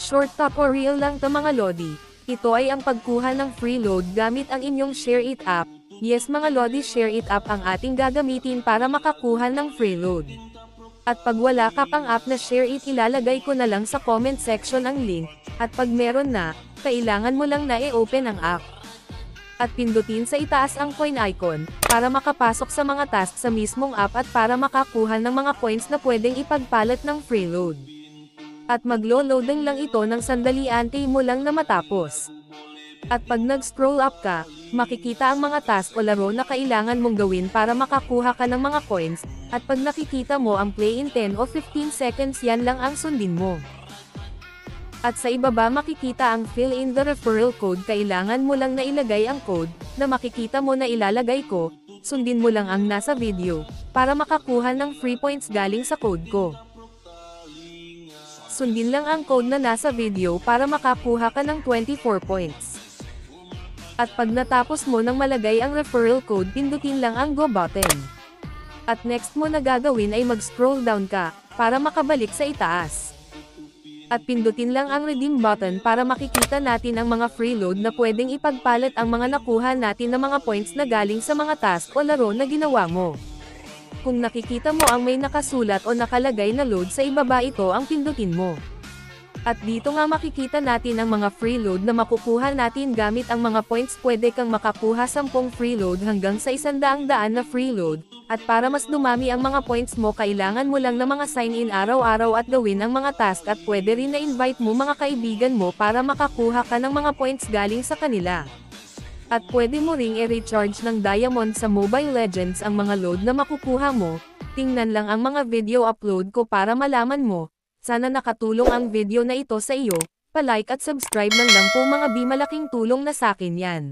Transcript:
Short tutorial lang to mga lodi. Ito ay ang pagkuha ng free load gamit ang inyong Share It app. Yes mga lodi, Share It app ang ating gagamitin para makakuha ng free load. At pag wala ka pang app na Share It, ilalagay ko na lang sa comment section ang link, at pag meron na, kailangan mo lang na i-open ang app. At pindutin sa itaas ang coin icon, para makapasok sa mga task sa mismong app at para makakuha ng mga coins na pwedeng ipagpalit ng free load. At maglo-loading lang ito ng sandali, antay mo lang na matapos. At pag nag-scroll up ka, makikita ang mga task o laro na kailangan mong gawin para makakuha ka ng mga coins, at pag nakikita mo ang play in 10 o 15 seconds, yan lang ang sundin mo. At sa ibaba makikita ang fill in the referral code, kailangan mo lang na ilagay ang code, na makikita mo na ilalagay ko, sundin mo lang ang nasa video, para makakuha ng free points galing sa code ko. Sundin lang ang code na nasa video para makakuha ka ng 24 points. At pag natapos mo nang malagay ang referral code, pindutin lang ang go button. At next mo na gagawin ay mag-scroll down ka, para makabalik sa itaas. At pindutin lang ang redeem button para makikita natin ang mga free load na pwedeng ipagpalit ang mga nakuha natin na mga points na galing sa mga task o laro na ginawa mo. Kung nakikita mo ang may nakasulat o nakalagay na load sa ibaba, ito ang pindutin mo. At dito nga makikita natin ang mga free load na makukuha natin gamit ang mga points. Pwede kang makakuha 10 free load hanggang sa 100 na free load. At para mas dumami ang mga points mo, kailangan mo lang na mga sign in araw-araw at gawin ang mga task, at pwede rin na invite mo mga kaibigan mo para makakuha ka ng mga points galing sa kanila. At pwede mo ring i-recharge ng diamond sa Mobile Legends ang mga load na makukuha mo. Tingnan lang ang mga video upload ko para malaman mo. Sana nakatulong ang video na ito sa iyo. Pa-like at subscribe lang po mga bi, malaking tulong na sa akin yan.